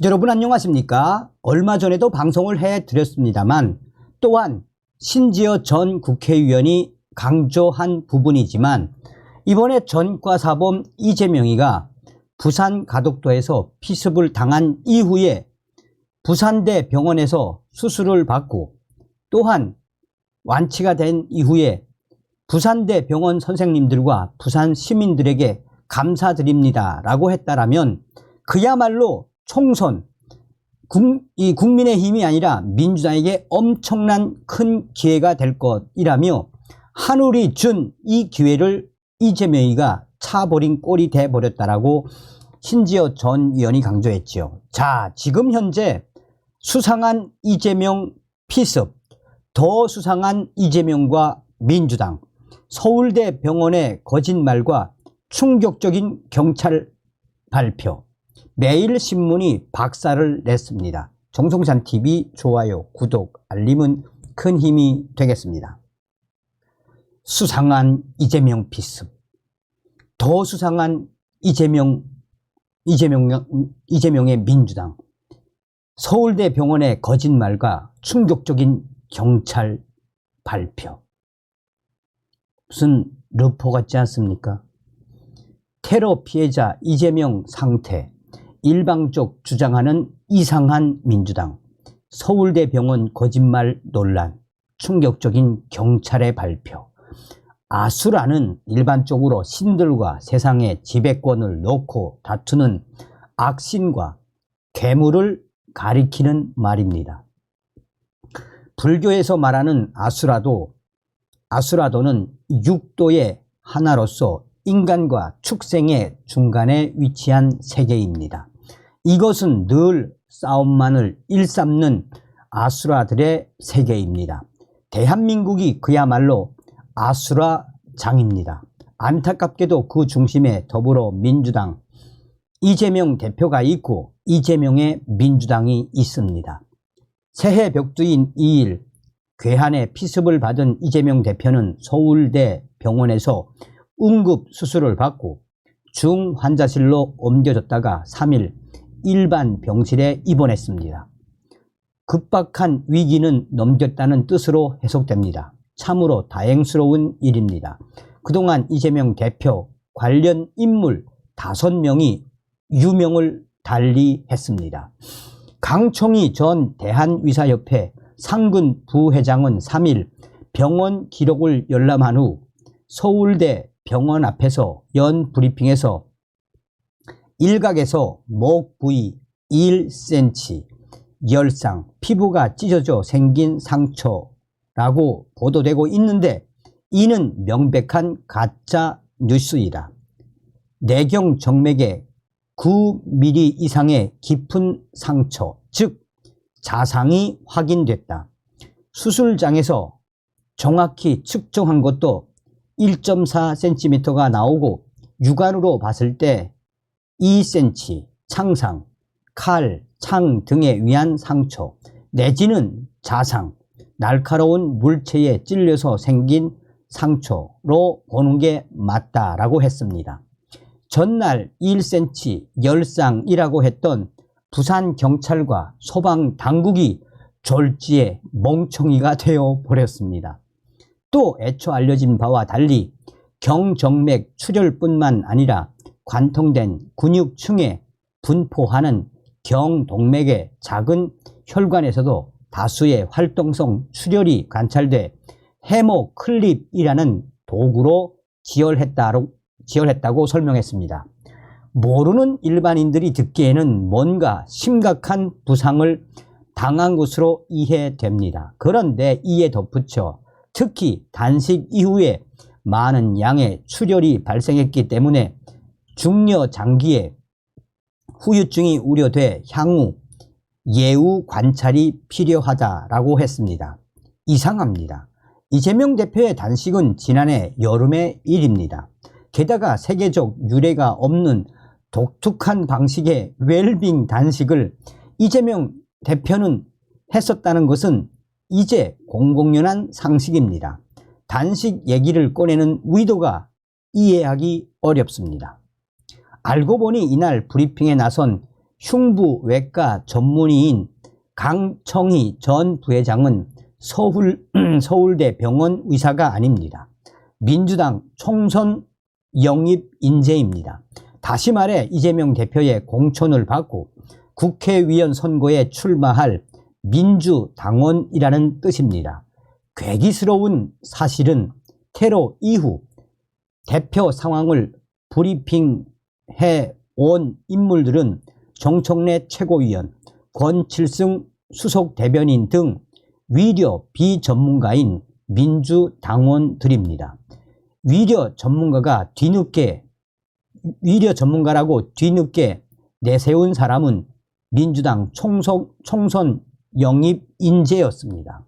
여러분 안녕하십니까? 얼마 전에도 방송을 해드렸습니다만 또한 신지어 전 국회의원이 강조한 부분이지만 이번에 전과사범 이재명이가 부산 가덕도에서 피습을 당한 이후에 부산대 병원에서 수술을 받고 또한 완치가 된 이후에 부산대 병원 선생님들과 부산 시민들에게 감사드립니다 라고 했다라면 그야말로 총선, 이 국민의힘이 아니라 민주당에게 엄청난 큰 기회가 될 것이라며 하늘이 준 이 기회를 이재명이가 차버린 꼴이 돼버렸다라고 신지어 전 의원이 강조했지요. 자, 지금 현재 수상한 이재명 피습, 더 수상한 이재명과 민주당, 서울대 병원의 거짓말과 충격적인 경찰 발표, 매일신문이 박살을 냈습니다. 정성찬TV 좋아요, 구독, 알림은 큰 힘이 되겠습니다. 수상한 이재명 피습, 더 수상한 이재명의 민주당, 서울대 병원의 거짓말과 충격적인 경찰 발표. 무슨 르포 같지 않습니까? 테러 피해자 이재명 상태, 일방적 주장하는 이상한 민주당, 서울대 병원 거짓말 논란, 충격적인 경찰의 발표. 아수라는 일반적으로 신들과 세상의 지배권을 놓고 다투는 악신과 괴물을 가리키는 말입니다. 불교에서 말하는 아수라도는 육도의 하나로서 인간과 축생의 중간에 위치한 세계입니다. 이것은 늘 싸움만을 일삼는 아수라들의 세계입니다. 대한민국이 그야말로 아수라장입니다. 안타깝게도 그 중심에 더불어민주당 이재명 대표가 있고 이재명의 민주당이 있습니다. 새해 벽두인 2일 괴한의 피습을 받은 이재명 대표는 서울대 병원에서 응급 수술을 받고 중환자실로 옮겨졌다가 3일 일반 병실에 입원했습니다. 급박한 위기는 넘겼다는 뜻으로 해석됩니다. 참으로 다행스러운 일입니다. 그동안 이재명 대표 관련 인물 5명이 유명을 달리했습니다. 강총희 전 대한의사협회 상근 부회장은 3일 병원 기록을 열람한 후 서울대 병원 앞에서 연 브리핑에서 일각에서 목 부위 1cm 열상, 피부가 찢어져 생긴 상처라고 보도되고 있는데 이는 명백한 가짜 뉴스이다. 내경 정맥에 9mm 이상의 깊은 상처, 즉 자상이 확인됐다. 수술장에서 정확히 측정한 것도 1.4cm가 나오고 육안으로 봤을 때 2cm 창상, 칼, 창 등에 의한 상처 내지는 자상, 날카로운 물체에 찔려서 생긴 상처로 보는 게 맞다라고 했습니다. 전날 1cm 열상이라고 했던 부산 경찰과 소방 당국이 졸지에 멍청이가 되어 버렸습니다. 또 애초 알려진 바와 달리 경정맥 출혈뿐만 아니라 관통된 근육층에 분포하는 경동맥의 작은 혈관에서도 다수의 활동성 출혈이 관찰돼 헤모클립이라는 도구로 지혈했다고 설명했습니다. 모르는 일반인들이 듣기에는 뭔가 심각한 부상을 당한 것으로 이해됩니다. 그런데 이에 덧붙여 특히 단식 이후에 많은 양의 출혈이 발생했기 때문에 중려 장기에 후유증이 우려돼 향후 예우 관찰이 필요하다라고 했습니다. 이상합니다. 이재명 대표의 단식은 지난해 여름의 일입니다. 게다가 세계적 유례가 없는 독특한 방식의 웰빙 단식을 이재명 대표는 했었다는 것은 이제 공공연한 상식입니다. 단식 얘기를 꺼내는 의도가 이해하기 어렵습니다. 알고 보니 이날 브리핑에 나선 흉부외과 전문의인 강청희 전 부회장은 서울대 병원 의사가 아닙니다. 민주당 총선 영입 인재입니다. 다시 말해 이재명 대표의 공천을 받고 국회의원 선거에 출마할 민주당원이라는 뜻입니다. 괴기스러운 사실은 테러 이후 대표 상황을 브리핑해 온 인물들은 정청래 최고위원, 권칠승 수석 대변인 등 위려 비전문가인 민주당원들입니다. 위려 전문가라고 뒤늦게 내세운 사람은 민주당 총선 영입 인재였습니다.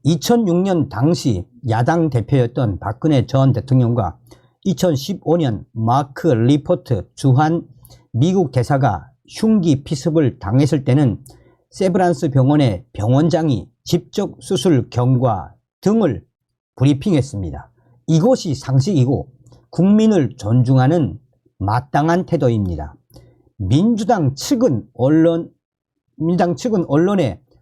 2006년 당시 야당 대표였던 박근혜 전 대통령과 2015년 마크 리포트 주한 미국 대사가 흉기 피습을 당했을 때는 세브란스 병원의 병원장이 직접 수술 경과 등을 브리핑했습니다. 이것이 상식이고 국민을 존중하는 마땅한 태도입니다. 민주당 측은 언론에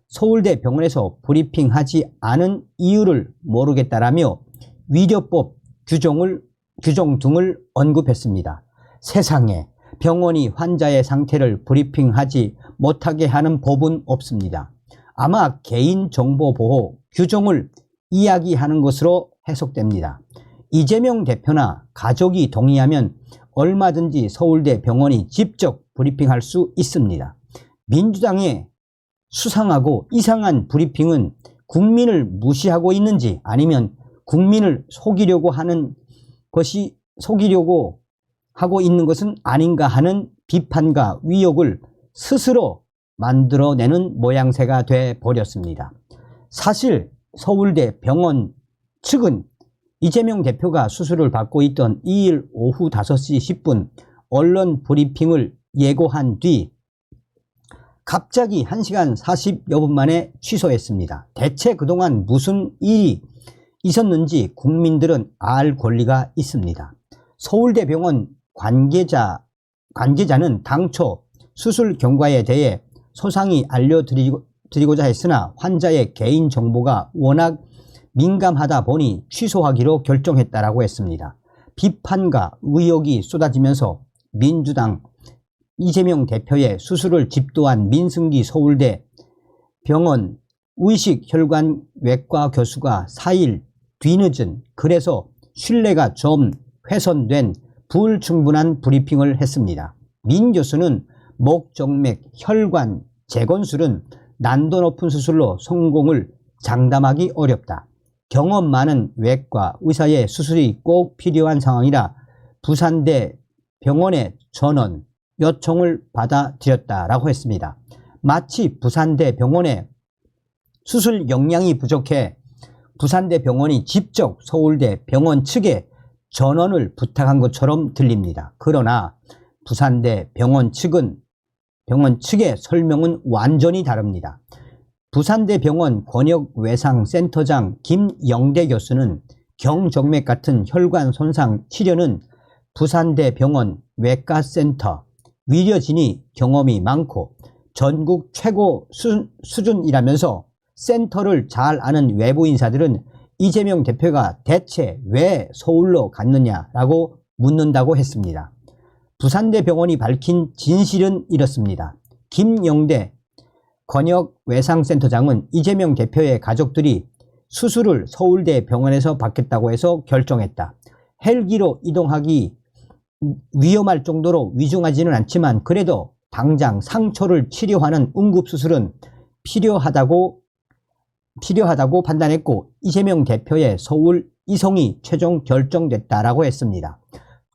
서울대 병원에서 브리핑하지 않은 이유를 모르겠다라며 위려법 규정 등을 언급했습니다. 세상에 병원이 환자의 상태를 브리핑하지 못하게 하는 법은 없습니다. 아마 개인정보보호 규정을 이야기하는 것으로 해석됩니다. 이재명 대표나 가족이 동의하면 얼마든지 서울대 병원이 직접 브리핑할 수 있습니다. 민주당의 수상하고 이상한 브리핑은 국민을 무시하고 있는지 아니면 국민을 속이려고 하고 있는 것은 아닌가 하는 비판과 위협을 스스로 만들어내는 모양새가 돼버렸습니다. 사실 서울대 병원 측은 이재명 대표가 수술을 받고 있던 2일 오후 5시 10분 언론 브리핑을 예고한 뒤 갑자기 1시간 40여 분 만에 취소했습니다. 대체 그동안 무슨 일이 있었는지 국민들은 알 권리가 있습니다. 서울대 병원 관계자는 당초 수술 경과에 대해 소상히 알려드리고자 했으나 환자의 개인정보가 워낙 민감하다 보니 취소하기로 결정했다라고 했습니다. 비판과 의혹이 쏟아지면서 민주당 이재명 대표의 수술을 집도한 민승기 서울대 병원 의식혈관외과 교수가 4일 뒤늦은, 그래서 신뢰가 좀 훼손된 불충분한 브리핑을 했습니다. 민 교수는 목정맥 혈관 재건술은 난도 높은 수술로 성공을 장담하기 어렵다. 경험 많은 외과 의사의 수술이 꼭 필요한 상황이라 부산대 병원의 전원 요청을 받아들였다라고 했습니다. 마치 부산대 병원의 수술 역량이 부족해 부산대 병원이 직접 서울대 병원 측에 전원을 부탁한 것처럼 들립니다. 그러나 부산대 병원 측의 설명은 완전히 다릅니다. 부산대 병원 권역외상센터장 김영대 교수는 경정맥 같은 혈관 손상 치료는 부산대 병원 외과센터 위려진이 경험이 많고 전국 최고 수준이라면서 센터를 잘 아는 외부 인사들은 이재명 대표가 대체 왜 서울로 갔느냐라고 묻는다고 했습니다. 부산대 병원이 밝힌 진실은 이렇습니다. 김영대 권역외상센터장은 이재명 대표의 가족들이 수술을 서울대 병원에서 받겠다고 해서 결정했다. 헬기로 이동하기 위험할 정도로 위중하지는 않지만 그래도 당장 상처를 치료하는 응급수술은 필요하다고 판단했고 이재명 대표의 서울 이송이 최종 결정됐다라고 했습니다.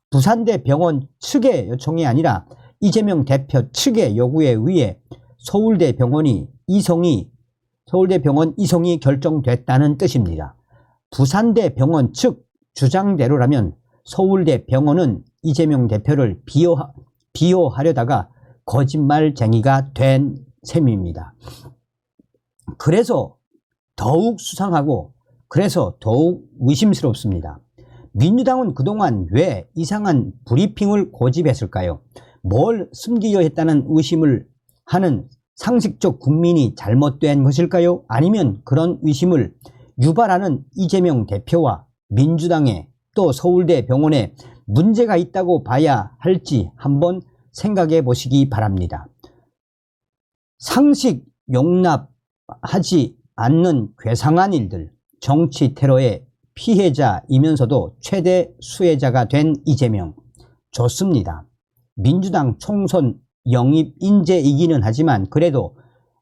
부산대 병원 측의 요청이 아니라 이재명 대표 측의 요구에 의해 서울대 병원 이송이 결정됐다는 뜻입니다. 부산대 병원 측 주장대로라면 서울대 병원은 이재명 대표를 비호하려다가 거짓말쟁이가 된 셈입니다. 그래서 더욱 수상하고 그래서 더욱 의심스럽습니다. 민주당은 그동안 왜 이상한 브리핑을 고집했을까요? 뭘 숨기려 했다는 의심을 하는 상식적 국민이 잘못된 것일까요? 아니면 그런 의심을 유발하는 이재명 대표와 민주당에 또 서울대 병원에 문제가 있다고 봐야 할지 한번 생각해 보시기 바랍니다. 상식 용납하지 않는 괴상한 일들, 정치 테러의 피해자이면서도 최대 수혜자가 된 이재명, 좋습니다. 민주당 총선 영입 인재이기는 하지만 그래도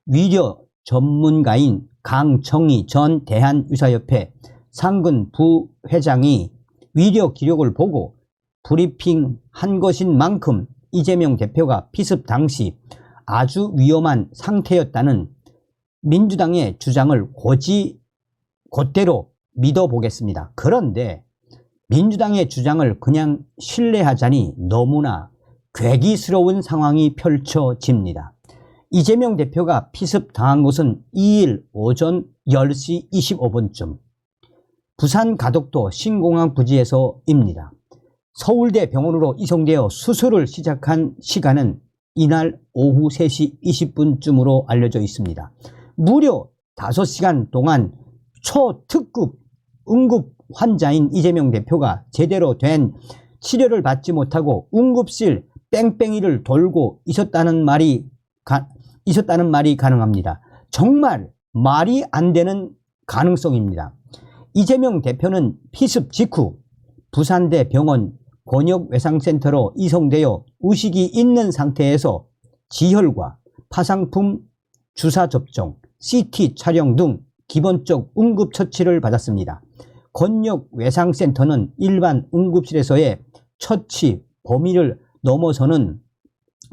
위려 전문가인 강정희 전 대한의사협회 상근 부회장이 위려 기록을 보고 브리핑한 것인 만큼 이재명 대표가 피습 당시 아주 위험한 상태였다는 민주당의 주장을 곧대로 믿어보겠습니다. 그런데 민주당의 주장을 그냥 신뢰하자니 너무나 괴기스러운 상황이 펼쳐집니다. 이재명 대표가 피습당한 것은 2일 오전 10시 25분쯤 부산 가덕도 신공항 부지에서입니다. 서울대 병원으로 이송되어 수술을 시작한 시간은 이날 오후 3시 20분쯤으로 알려져 있습니다. 무려 5시간 동안 초특급 응급 환자인 이재명 대표가 제대로 된 치료를 받지 못하고 응급실 뺑뺑이를 돌고 있었다는 말이 가능합니다. 정말 말이 안 되는 가능성입니다. 이재명 대표는 피습 직후 부산대 병원 권역외상센터로 이송되어 의식이 있는 상태에서 지혈과 파상품 주사 접종, CT 촬영 등 기본적 응급처치를 받았습니다. 권역외상센터는 일반 응급실에서의 처치 범위를 넘어서는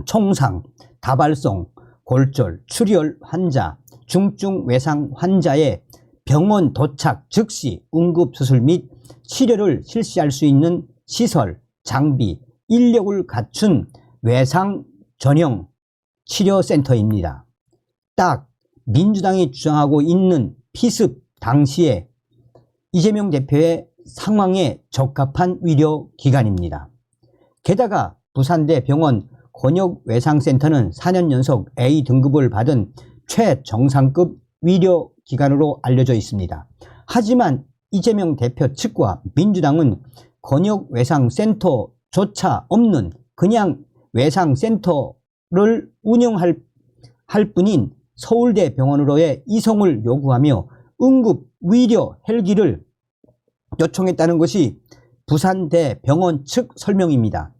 총상, 다발성, 골절, 출혈 환자, 중증 외상 환자의 병원 도착 즉시 응급수술 및 치료를 실시할 수 있는 시설, 장비, 인력을 갖춘 외상 전용 치료센터입니다. 딱 민주당이 주장하고 있는 피습 당시에 이재명 대표의 상황에 적합한 의료기관입니다. 게다가 부산대 병원 권역외상센터는 4년 연속 A 등급을 받은 최정상급 의료기관으로 알려져 있습니다. 하지만 이재명 대표 측과 민주당은 권역외상센터조차 없는 그냥 외상센터를 운영할 뿐인 서울대 병원으로의 이송을 요구하며 응급 의료 헬기를 요청했다는 것이 부산대 병원 측 설명입니다.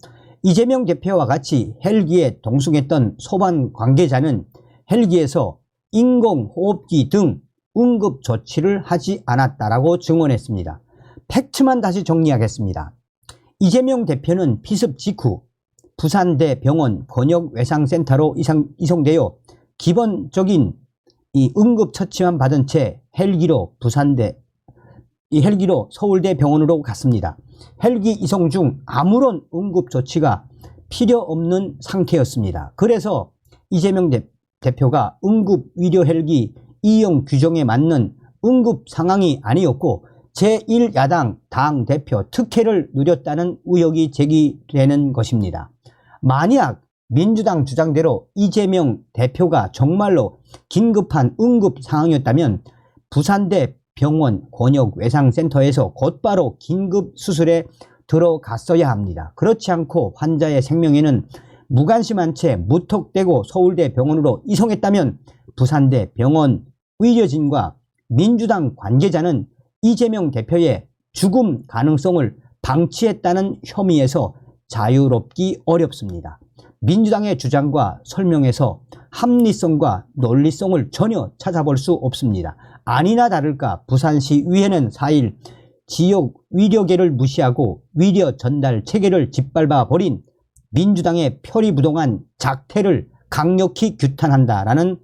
이재명 대표와 같이 헬기에 동승했던 소방 관계자는 헬기에서 인공호흡기 등 응급 조치를 하지 않았다라고 증언했습니다. 팩트만 다시 정리하겠습니다. 이재명 대표는 피습 직후 부산대 병원 권역외상센터로 이송되어 기본적인 이 응급처치만 받은 채 헬기로 서울대 병원으로 갔습니다. 헬기 이송 중 아무런 응급조치가 필요 없는 상태였습니다. 그래서 이재명 대표가 응급의료 헬기 이용 규정에 맞는 응급 상황이 아니었고 제1야당 당대표 특혜를 누렸다는 의혹이 제기되는 것입니다. 만약 민주당 주장대로 이재명 대표가 정말로 긴급한 응급 상황이었다면 부산대 병원 권역외상센터에서 곧바로 긴급 수술에 들어갔어야 합니다. 그렇지 않고 환자의 생명에는 무관심한 채 무턱대고 서울대 병원으로 이송했다면 부산대 병원 의료진과 민주당 관계자는 이재명 대표의 죽음 가능성을 방치했다는 혐의에서 자유롭기 어렵습니다. 민주당의 주장과 설명에서 합리성과 논리성을 전혀 찾아볼 수 없습니다. 아니나 다를까 부산시 의회는 4일 지역 의료계를 무시하고 의료 전달 체계를 짓밟아 버린 민주당의 표리부동한 작태를 강력히 규탄한다라는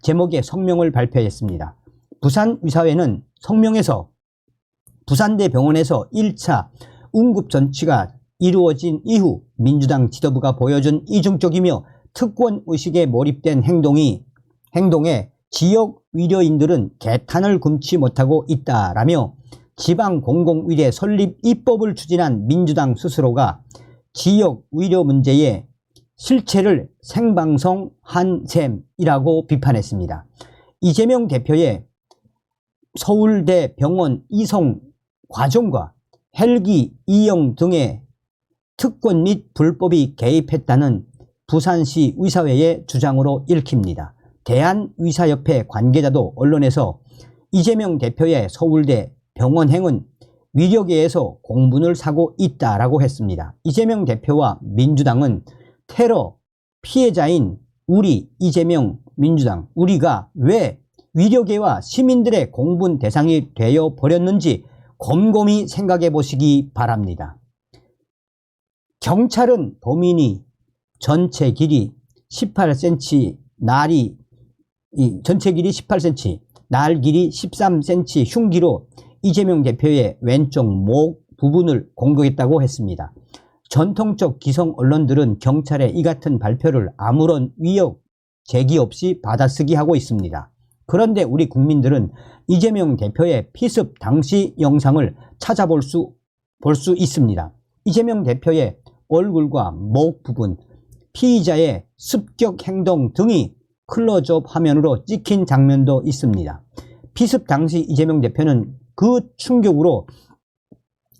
제목의 성명을 발표했습니다. 부산의사회는 성명에서 부산대 병원에서 1차 응급전치가 이루어진 이후 민주당 지도부가 보여준 이중적이며 특권의식에 몰입된 행동에 지역 의료인들은 개탄을 금치 못하고 있다라며 지방공공의대 설립 입법을 추진한 민주당 스스로가 지역 의료 문제에 실체를 생방송한 셈이라고 비판했습니다. 이재명 대표의 서울대 병원 이송 과정과 헬기 이용 등의 특권 및 불법이 개입했다는 부산시 의사회의 주장으로 읽힙니다. 대한의사협회 관계자도 언론에서 이재명 대표의 서울대 병원행은 위력에 의해서 공분을 사고 있다라고 했습니다. 이재명 대표와 민주당은 테러 피해자인 우리 이재명 민주당, 우리가 왜 위력계와 시민들의 공분 대상이 되어 버렸는지 곰곰이 생각해 보시기 바랍니다. 경찰은 범인이 전체 길이 18cm, 전체 길이 18cm, 날 길이 13cm 흉기로 이재명 대표의 왼쪽 목 부분을 공격했다고 했습니다. 전통적 기성 언론들은 경찰의 이 같은 발표를 아무런 위협 제기 없이 받아쓰기 하고 있습니다. 그런데 우리 국민들은 이재명 대표의 피습 당시 영상을 찾아볼 수 있습니다. 이재명 대표의 얼굴과 목 부분, 피의자의 습격 행동 등이 클로즈업 화면으로 찍힌 장면도 있습니다. 피습 당시 이재명 대표는 그 충격으로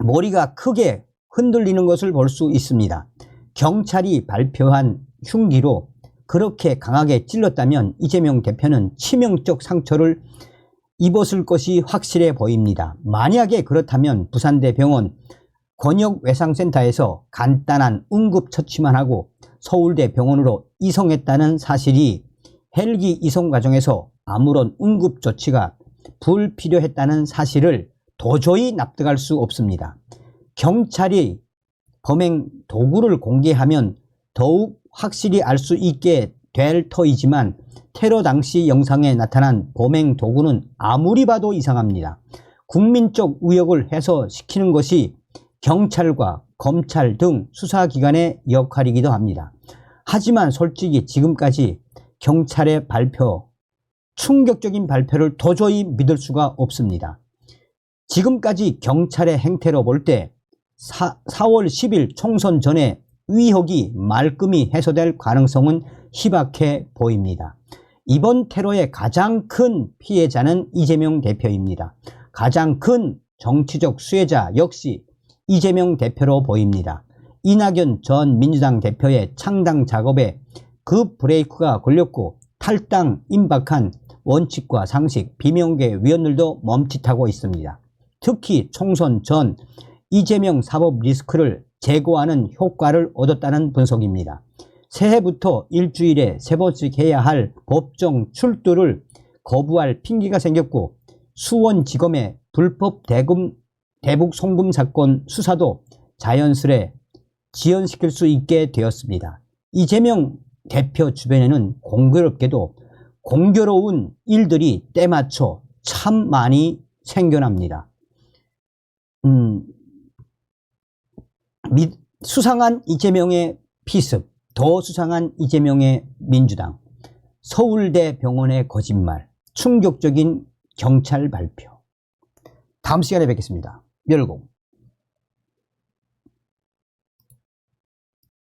머리가 크게 흔들리는 것을 볼 수 있습니다. 경찰이 발표한 흉기로 그렇게 강하게 찔렀다면 이재명 대표는 치명적 상처를 입었을 것이 확실해 보입니다. 만약에 그렇다면 부산대병원 권역외상센터에서 간단한 응급처치만 하고 서울대 병원으로 이송했다는 사실이 헬기 이송 과정에서 아무런 응급조치가 불필요했다는 사실을 도저히 납득할 수 없습니다. 경찰이 범행 도구를 공개하면 더욱 확실히 알 수 있게 될 터이지만 테러 당시 영상에 나타난 범행 도구는 아무리 봐도 이상합니다. 국민적 의혹을 해소시키는 것이 경찰과 검찰 등 수사기관의 역할이기도 합니다. 하지만 솔직히 지금까지 경찰의 발표, 충격적인 발표를 도저히 믿을 수가 없습니다. 지금까지 경찰의 행태로 볼 때 4월 10일 총선 전에 의혹이 말끔히 해소될 가능성은 희박해 보입니다. 이번 테러의 가장 큰 피해자는 이재명 대표입니다. 가장 큰 정치적 수혜자 역시 이재명 대표로 보입니다. 이낙연 전 민주당 대표의 창당 작업에 그 브레이크가 걸렸고 탈당 임박한 원칙과 상식, 비명계 위원들도 멈칫하고 있습니다. 특히 총선 전 이재명 사법 리스크를 제거하는 효과를 얻었다는 분석입니다. 새해부터 일주일에 3번씩 해야 할 법정 출두를 거부할 핑계가 생겼고 수원지검의 불법 대북 송금 사건 수사도 자연스레 지연시킬 수 있게 되었습니다. 이재명 대표 주변에는 공교롭게도 공교로운 일들이 때맞춰 참 많이 생겨납니다. 수상한 이재명의 피습, 더 수상한 이재명의 민주당, 서울대 병원의 거짓말, 충격적인 경찰 발표. 다음 시간에 뵙겠습니다. 열공.